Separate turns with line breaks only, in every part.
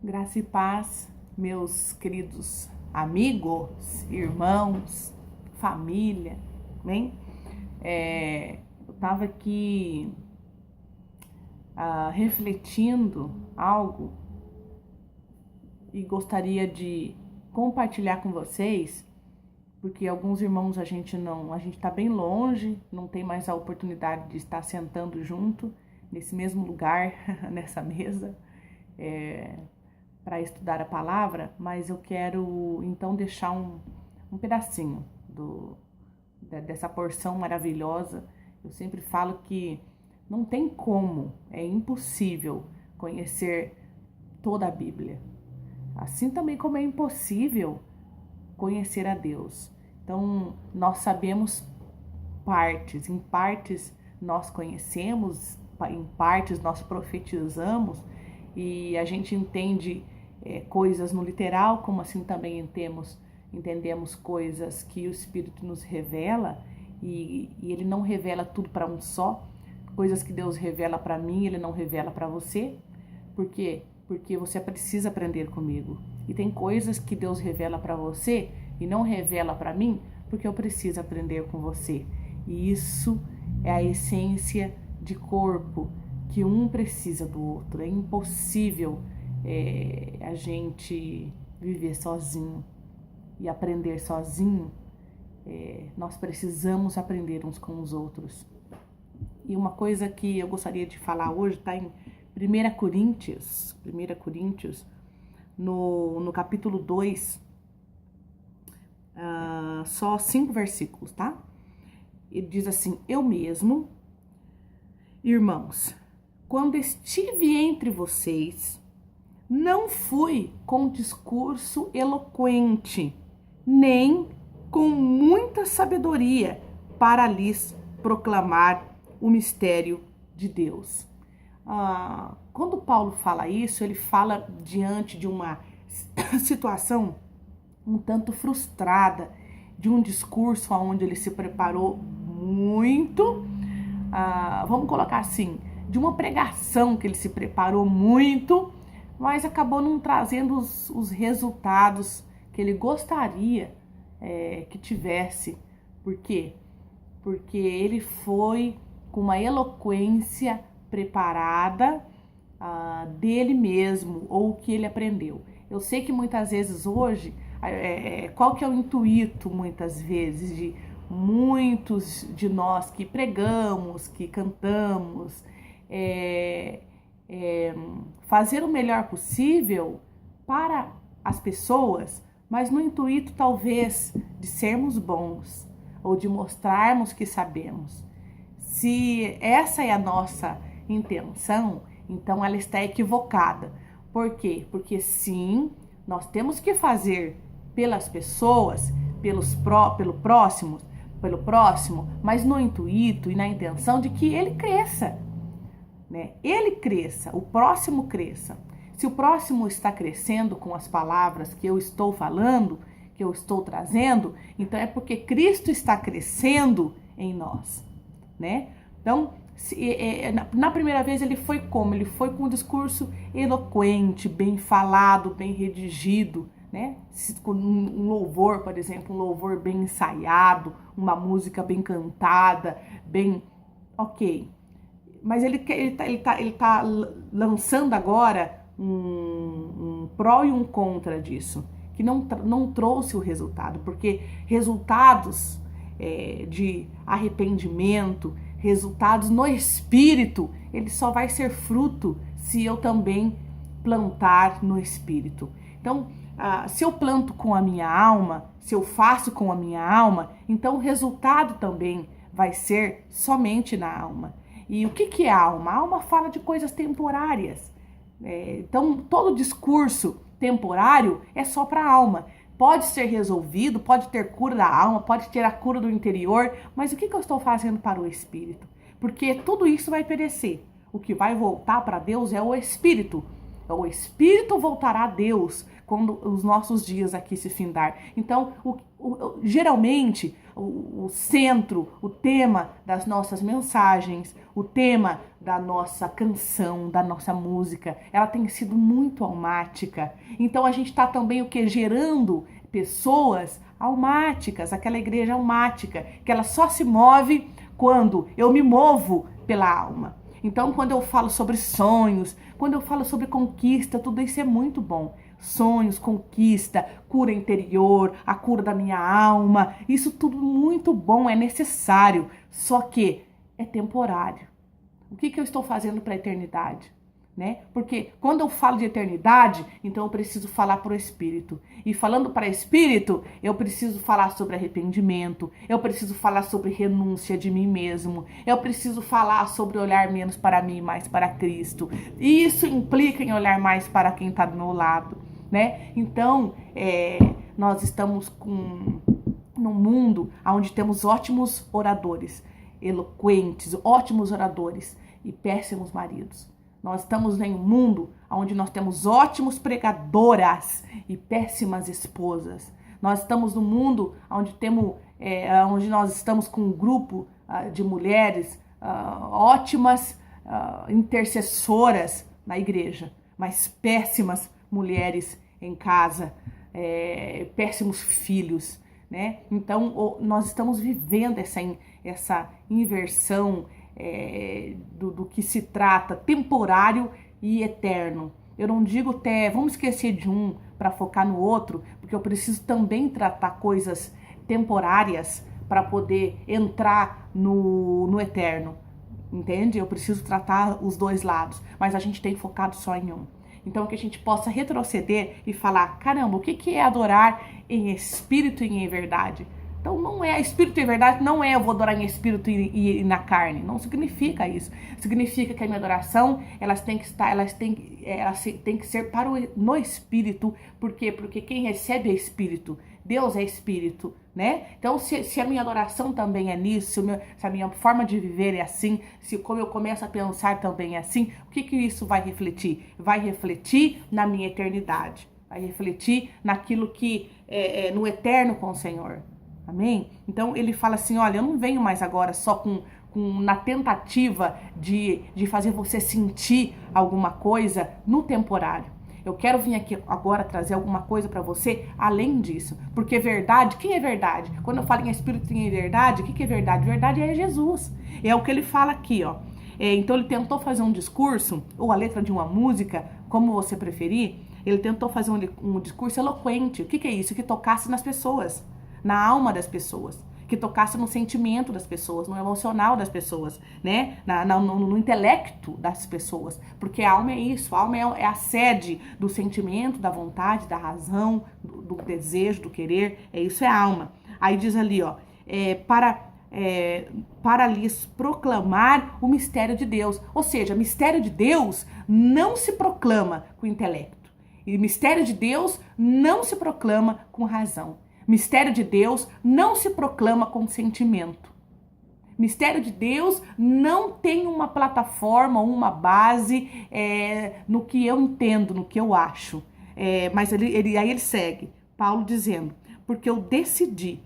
Graça e paz, meus queridos amigos, irmãos, família, bem? Eu estava aqui refletindo algo e gostaria de compartilhar com vocês, porque alguns irmãos a gente está bem longe, não tem mais a oportunidade de estar sentando junto nesse mesmo lugar, nessa mesa, para estudar a palavra, mas eu quero então deixar um pedacinho dessa porção maravilhosa. Eu sempre falo que não tem como, é impossível conhecer toda a Bíblia. Assim também como é impossível conhecer a Deus. Então, nós sabemos partes, em partes nós conhecemos, em partes nós profetizamos, e a gente entende coisas no literal, como assim também entendemos coisas que o Espírito nos revela, e ele não revela tudo para um só. Coisas que Deus revela para mim, ele não revela para você. Por quê? Porque você precisa aprender comigo. E tem coisas que Deus revela para você e não revela para mim, porque eu preciso aprender com você. E isso é a essência de corpo, que um precisa do outro. É impossível a gente viver sozinho e aprender sozinho. Nós precisamos aprender uns com os outros. E uma coisa que eu gostaria de falar hoje está em 1 Coríntios, no capítulo 2, só 5 versículos, tá? Ele diz assim: eu mesmo, irmãos, quando estive entre vocês, não fui com discurso eloquente, nem com muita sabedoria para lhes proclamar o mistério de Deus. Quando Paulo fala isso, ele fala diante de uma situação um tanto frustrada, de um discurso onde ele se preparou muito, vamos colocar assim, de uma pregação que ele se preparou muito, mas acabou não trazendo os resultados que ele gostaria que tivesse. Por quê? Porque ele foi com uma eloquência preparada dele mesmo, ou o que ele aprendeu. Eu sei que muitas vezes hoje, qual que é o intuito muitas vezes de muitos de nós que pregamos, que cantamos, fazer o melhor possível para as pessoas, mas no intuito talvez de sermos bons ou de mostrarmos que sabemos. Se essa é a nossa intenção, então ela está equivocada. Por quê? Porque sim, nós temos que fazer pelas pessoas, pelo próximo, mas no intuito e na intenção de que ele cresça, né? Ele cresça, o próximo cresça. Se o próximo está crescendo com as palavras que eu estou falando, que eu estou trazendo, então é porque Cristo está crescendo em nós, né? Então, na primeira vez ele foi como? Ele foi com um discurso eloquente, bem falado, bem redigido, né? Com um louvor, por exemplo, um louvor bem ensaiado, uma música bem cantada, bem ok. Mas ele tá lançando agora um pró e um contra disso, que não trouxe o resultado, porque resultados de arrependimento, resultados no espírito, ele só vai ser fruto se eu também plantar no espírito. Então, se eu planto com a minha alma, se eu faço com a minha alma, então o resultado também vai ser somente na alma. E o que é alma? A alma fala de coisas temporárias. Então, todo discurso temporário é só para a alma. Pode ser resolvido, pode ter cura da alma, pode ter a cura do interior, mas o que eu estou fazendo para o espírito? Porque tudo isso vai perecer. O que vai voltar para Deus é o espírito. O espírito voltará a Deus quando os nossos dias aqui se findar. Então, geralmente, o centro, o tema das nossas mensagens, o tema da nossa canção, da nossa música, ela tem sido muito almática. Então a gente está também o que? Gerando pessoas almáticas, aquela igreja almática, que ela só se move quando eu me movo pela alma. Então, quando eu falo sobre sonhos, quando eu falo sobre conquista, tudo isso é muito bom. Sonhos, conquista, cura interior, a cura da minha alma, isso tudo muito bom, é necessário, só que é temporário. O que eu estou fazendo para a eternidade? Né? Porque quando eu falo de eternidade, então eu preciso falar para o Espírito. E falando para o Espírito, eu preciso falar sobre arrependimento, eu preciso falar sobre renúncia de mim mesmo, eu preciso falar sobre olhar menos para mim e mais para Cristo. E isso implica em olhar mais para quem está do meu lado. Né? Então, nós estamos num mundo onde temos ótimos oradores, eloquentes, ótimos oradores e péssimos maridos. Nós estamos em um mundo onde nós temos ótimos pregadoras e péssimas esposas. Nós estamos num mundo onde nós estamos com um grupo de mulheres ótimas intercessoras na igreja, mas péssimas mulheres em casa, péssimos filhos, né? Então, nós estamos vivendo essa inversão do que se trata, temporário e eterno. Eu não digo vamos esquecer de um para focar no outro, porque eu preciso também tratar coisas temporárias para poder entrar no eterno, entende? Eu preciso tratar os dois lados, mas a gente tem focado só em um. Então, que a gente possa retroceder e falar, caramba, o que é adorar em espírito e em verdade? Então, não é espírito e verdade, não é eu vou adorar em espírito e na carne. Não significa isso. Significa que a minha adoração, elas têm que ser no espírito. Por quê? Porque quem recebe é espírito. Deus é espírito, né? Então, se a minha adoração também é nisso, se a minha forma de viver é assim, se como eu começo a pensar também é assim, o que isso vai refletir? Vai refletir na minha eternidade. Vai refletir naquilo que é no eterno com o Senhor. Amém? Então ele fala assim, olha, eu não venho mais agora só na tentativa de fazer você sentir alguma coisa no temporário. Eu quero vir aqui agora trazer alguma coisa para você além disso. Porque verdade, quem é verdade? Quando eu falo em espírito e em verdade, o que é verdade? Verdade é Jesus. É o que ele fala aqui, ó. Então ele tentou fazer um discurso, ou a letra de uma música, como você preferir, ele tentou fazer um discurso eloquente. O que é isso? Que tocasse nas pessoas, na alma das pessoas, que tocasse no sentimento das pessoas, no emocional das pessoas, né? No intelecto das pessoas, porque a alma é isso, a alma é a sede do sentimento, da vontade, da razão, do desejo, do querer, isso é a alma. Aí diz ali, ó, para lhes proclamar o mistério de Deus, ou seja, mistério de Deus não se proclama com intelecto, e mistério de Deus não se proclama com razão. Mistério de Deus não se proclama com sentimento. Mistério de Deus não tem uma plataforma, uma base no que eu entendo, no que eu acho. Mas aí ele segue, Paulo dizendo, porque eu decidi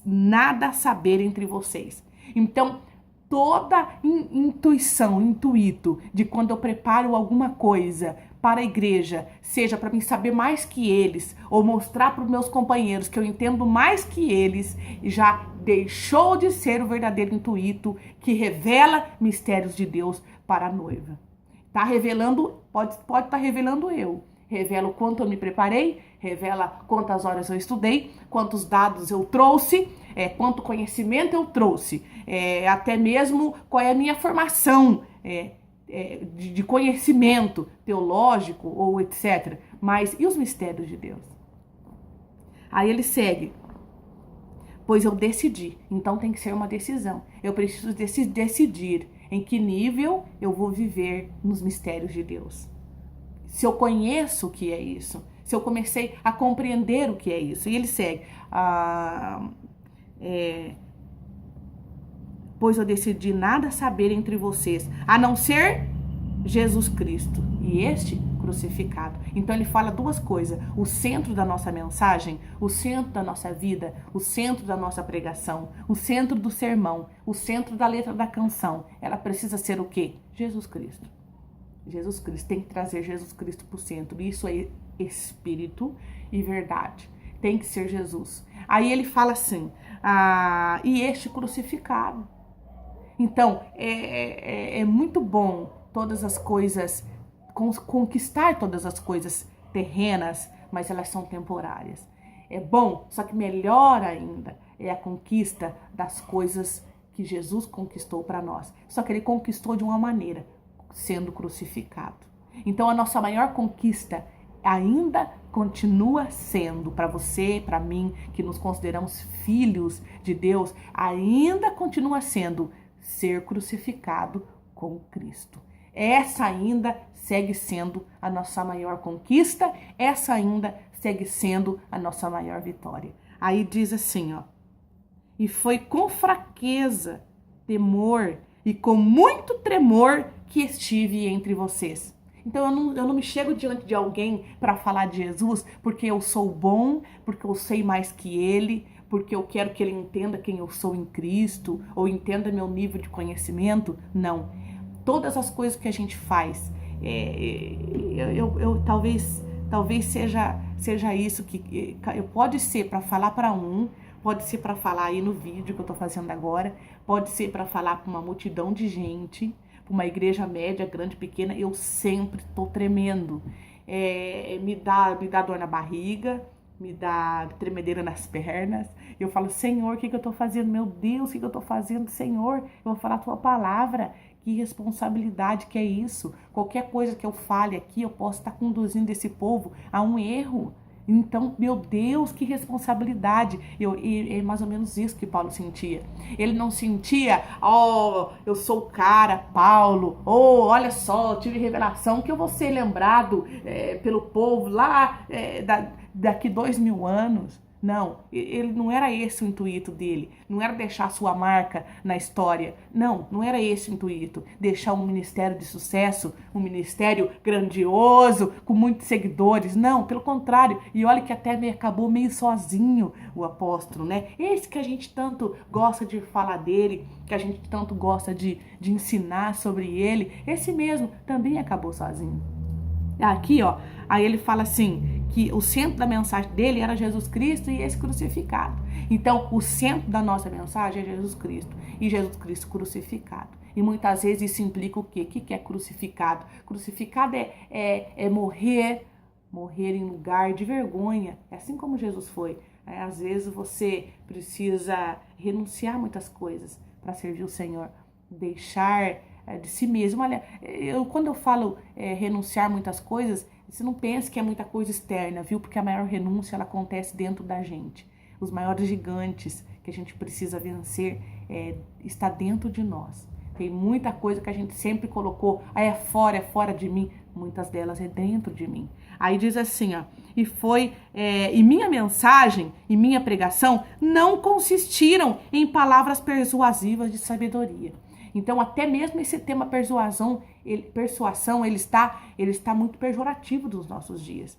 nada saber entre vocês. Então, toda intuito de quando eu preparo alguma coisa para a igreja, seja para mim saber mais que eles, ou mostrar para os meus companheiros que eu entendo mais que eles, já deixou de ser o verdadeiro intuito que revela mistérios de Deus para a noiva. Tá revelando, pode estar revelando eu. Revela o quanto eu me preparei, revela quantas horas eu estudei, quantos dados eu trouxe, quanto conhecimento eu trouxe, até mesmo qual é a minha formação de conhecimento teológico ou etc. Mas e os mistérios de Deus? Aí ele segue. Pois eu decidi. Então tem que ser uma decisão. Eu preciso decidir em que nível eu vou viver nos mistérios de Deus. Se eu conheço o que é isso. Se eu comecei a compreender o que é isso. E ele segue. Pois eu decidi nada saber entre vocês, a não ser Jesus Cristo, e este crucificado. Então ele fala duas coisas: o centro da nossa mensagem, o centro da nossa vida, o centro da nossa pregação, o centro do sermão, o centro da letra da canção. Ela precisa ser o quê? Jesus Cristo. Jesus Cristo, tem que trazer Jesus Cristo para o centro. Isso é espírito e verdade. Tem que ser Jesus. Aí ele fala assim, e este crucificado. Então, é muito bom todas as coisas, conquistar todas as coisas terrenas, mas elas são temporárias. É bom, só que melhor ainda é a conquista das coisas que Jesus conquistou para nós. Só que ele conquistou de uma maneira, sendo crucificado. Então a nossa maior conquista ainda continua sendo, para você, para mim, que nos consideramos filhos de Deus, ainda continua sendo ser crucificado com Cristo. Essa ainda segue sendo a nossa maior conquista, essa ainda segue sendo a nossa maior vitória. Aí diz assim, ó: e foi com fraqueza, temor e com muito tremor que estive entre vocês. Então eu não me chego diante de alguém para falar de Jesus porque eu sou bom, porque eu sei mais que ele, porque eu quero que ele entenda quem eu sou em Cristo, ou entenda meu nível de conhecimento. Não. Todas as coisas que a gente faz, talvez seja isso que pode ser para falar para um, pode ser para falar aí no vídeo que eu tô fazendo agora, pode ser para falar para uma multidão de gente, para uma igreja média, grande, pequena. Eu sempre tô tremendo. Me dá dor na barriga, me dá tremedeira nas pernas. Eu falo, Senhor, o que eu tô fazendo? Meu Deus, o que eu tô fazendo, Senhor? Eu vou falar a tua palavra. Que responsabilidade que é isso? Qualquer coisa que eu fale aqui, eu posso estar conduzindo esse povo a um erro. Então, meu Deus, que responsabilidade. É mais ou menos isso que Paulo sentia. Ele não sentia, eu sou o cara, Paulo, olha só, eu tive revelação que eu vou ser lembrado pelo povo lá daqui 2000 anos. Não, ele não era esse o intuito dele, não era deixar sua marca na história, não era esse o intuito, deixar um ministério de sucesso, um ministério grandioso, com muitos seguidores, não, pelo contrário. E olha que até acabou meio sozinho o apóstolo, né? Esse que a gente tanto gosta de falar dele, que a gente tanto gosta de ensinar sobre ele, esse mesmo também acabou sozinho. Aqui, aí ele fala assim, que o centro da mensagem dele era Jesus Cristo e esse crucificado. Então, o centro da nossa mensagem é Jesus Cristo e Jesus Cristo crucificado. E muitas vezes isso implica o quê? O que é crucificado? Crucificado é morrer em lugar de vergonha, é assim como Jesus foi. Às vezes você precisa renunciar a muitas coisas para servir o Senhor, deixar de si mesmo. Olha, quando eu falo renunciar muitas coisas, você não pense que é muita coisa externa, viu? Porque a maior renúncia, ela acontece dentro da gente. Os maiores gigantes que a gente precisa vencer está dentro de nós. Tem muita coisa que a gente sempre colocou, é fora de mim. Muitas delas é dentro de mim. Aí diz assim, e minha mensagem e minha pregação não consistiram em palavras persuasivas de sabedoria. Então, até mesmo esse tema persuasão, ele está muito pejorativo dos nossos dias.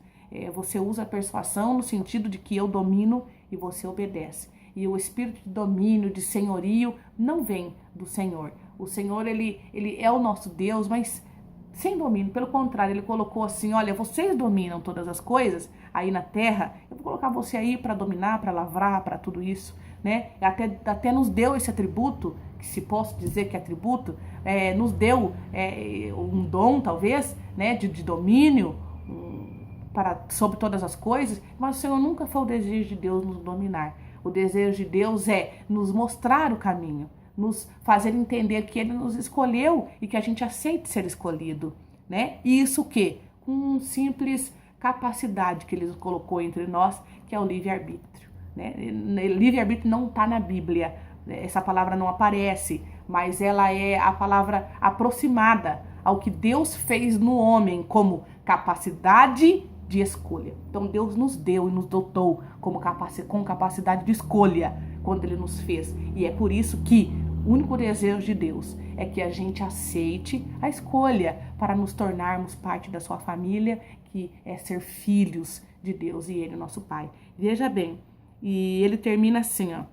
Você usa a persuasão no sentido de que eu domino e você obedece. E o espírito de domínio, de senhorio, não vem do Senhor. O Senhor, ele é o nosso Deus, mas sem domínio. Pelo contrário, ele colocou assim, olha, vocês dominam todas as coisas aí na terra, eu vou colocar você aí para dominar, para lavrar, para tudo isso, né? Até nos deu esse atributo, que se posso dizer que é atributo, nos deu um dom, talvez, né, de domínio sobre todas as coisas, mas o Senhor nunca foi o desejo de Deus nos dominar. O desejo de Deus é nos mostrar o caminho, nos fazer entender que Ele nos escolheu e que a gente aceite ser escolhido, né? E isso o quê? Com uma simples capacidade que Ele colocou entre nós, que é o livre-arbítrio, né? Livre-arbítrio não está na Bíblia, essa palavra não aparece, mas ela é a palavra aproximada ao que Deus fez no homem como capacidade de escolha. Então Deus nos deu e nos dotou com capacidade de escolha quando Ele nos fez. E é por isso que O único desejo de Deus é que a gente aceite a escolha para nos tornarmos parte da sua família, que é ser filhos de Deus e Ele, nosso Pai. Veja bem, e ele termina assim, ó.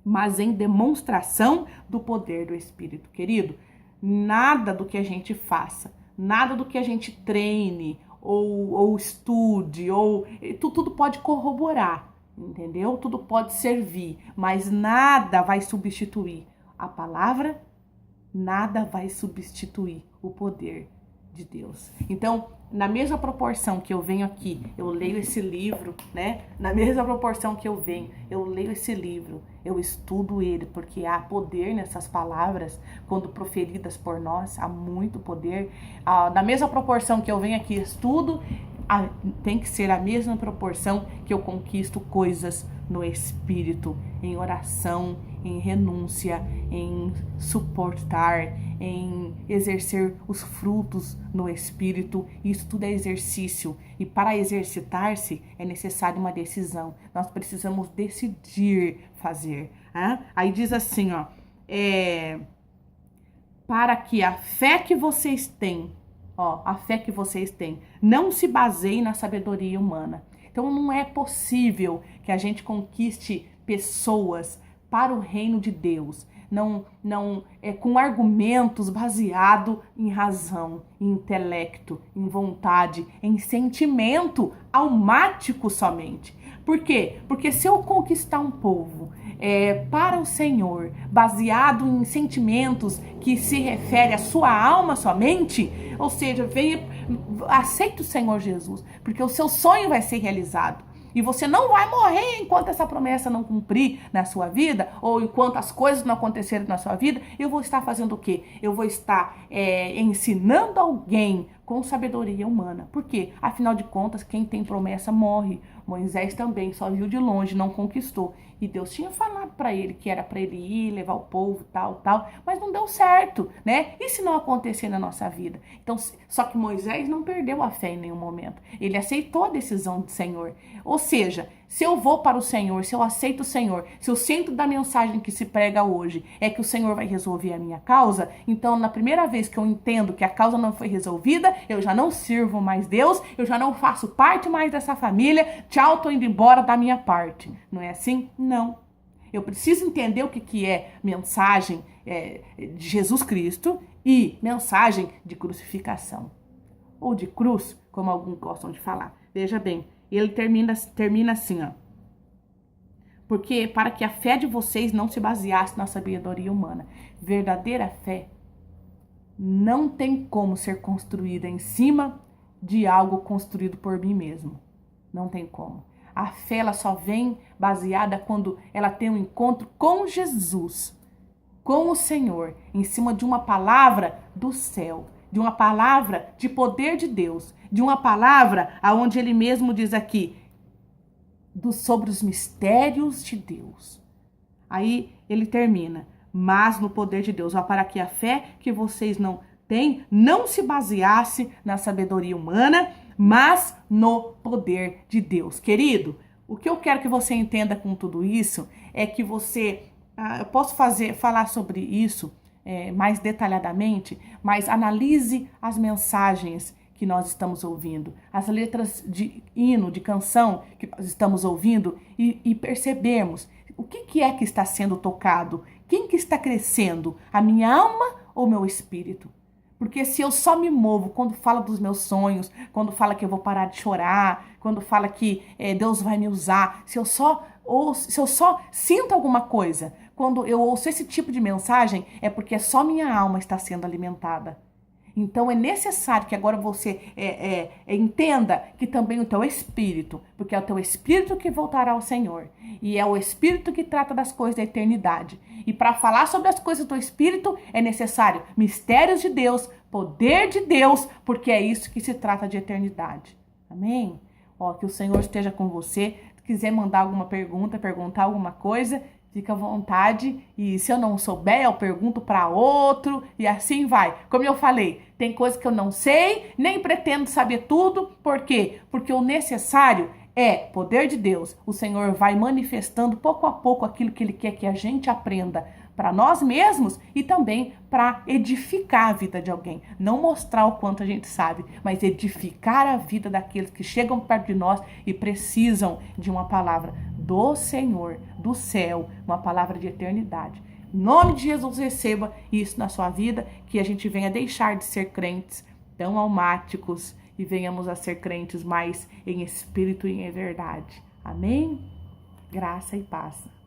Mas em demonstração do poder do Espírito. Querido, nada do que a gente faça, nada do que a gente treine ou estude, tudo pode corroborar, entendeu? Tudo pode servir, mas nada vai substituir a palavra, nada vai substituir o poder de Deus. Então, na mesma proporção que eu venho aqui, eu leio esse livro, né? Na mesma proporção que eu venho, eu leio esse livro, eu estudo ele, porque há poder nessas palavras, quando proferidas por nós, há muito poder. Na mesma proporção que eu venho aqui e estudo, tem que ser a mesma proporção que eu conquisto coisas no Espírito, em oração, em renúncia, em suportar, em exercer os frutos no Espírito. Isso tudo é exercício. E para exercitar-se é necessário uma decisão. Nós precisamos decidir fazer. Aí diz assim, ó, para que a fé que vocês têm, a fé que vocês têm, não se baseie na sabedoria humana. Então não é possível que a gente conquiste pessoas para o reino de Deus, não é com argumentos baseados em razão, em intelecto, em vontade, em sentimento almático somente. Por quê? Porque se eu conquistar um povo para o Senhor, baseado em sentimentos que se refere à sua alma somente, ou seja, aceita o Senhor Jesus, porque o seu sonho vai ser realizado. E você não vai morrer enquanto essa promessa não cumprir na sua vida, ou enquanto as coisas não acontecerem na sua vida. Eu vou estar fazendo o quê? Eu vou estar ensinando alguém com sabedoria humana. Por quê? Afinal de contas, quem tem promessa morre. Moisés também só viu de longe, não conquistou. E Deus tinha falado para ele que era para ele ir, levar o povo, tal, mas não deu certo, né? E se não acontecer na nossa vida? Então, só que Moisés não perdeu a fé em nenhum momento. Ele aceitou a decisão do Senhor. Ou seja, se eu vou para o Senhor, se eu aceito o Senhor, se o centro da mensagem que se prega hoje é que o Senhor vai resolver a minha causa, então na primeira vez que eu entendo que a causa não foi resolvida, eu já não sirvo mais Deus, eu já não faço parte mais dessa família, tchau, tô indo embora da minha parte. Não é assim? Não. Eu preciso entender o que é mensagem de Jesus Cristo e mensagem de crucificação. Ou de cruz, como alguns gostam de falar. Veja bem, ele termina assim, ó. Porque para que a fé de vocês não se baseasse na sabedoria humana. Verdadeira fé não tem como ser construída em cima de algo construído por mim mesmo. Não tem como. A fé ela só vem baseada quando ela tem um encontro com Jesus, com o Senhor, em cima de uma palavra do céu, de uma palavra de poder de Deus, de uma palavra aonde ele mesmo diz aqui, sobre os mistérios de Deus. Aí ele termina, mas no poder de Deus, para que a fé que vocês não têm não se baseasse na sabedoria humana, mas no poder de Deus. Querido, o que eu quero que você entenda com tudo isso é que você, eu posso falar sobre isso mais detalhadamente, mas analise as mensagens que nós estamos ouvindo, as letras de hino, de canção que nós estamos ouvindo e percebemos o que é que está sendo tocado, quem que está crescendo, a minha alma ou meu espírito? Porque se eu só me movo quando fala dos meus sonhos, quando fala que eu vou parar de chorar, quando fala que Deus vai me usar, se eu só sinto alguma coisa, quando eu ouço esse tipo de mensagem, é porque só minha alma está sendo alimentada. Então é necessário que agora você entenda que também o teu espírito, porque é o teu espírito que voltará ao Senhor, e é o espírito que trata das coisas da eternidade. E para falar sobre as coisas do espírito é necessário mistérios de Deus, poder de Deus, porque é isso que se trata de eternidade. Amém? Que o Senhor esteja com você. Se quiser mandar alguma pergunta, perguntar alguma coisa, fica à vontade, e se eu não souber, eu pergunto para outro, e assim vai. Como eu falei, tem coisa que eu não sei, nem pretendo saber tudo. Por quê? Porque o necessário é poder de Deus. O Senhor vai manifestando pouco a pouco aquilo que Ele quer que a gente aprenda para nós mesmos e também para edificar a vida de alguém. Não mostrar o quanto a gente sabe, mas edificar a vida daqueles que chegam perto de nós e precisam de uma palavra do Senhor, do céu, uma palavra de eternidade. Em nome de Jesus, receba isso na sua vida, que a gente venha deixar de ser crentes tão almáticos e venhamos a ser crentes mais em espírito e em verdade. Amém? Graça e paz.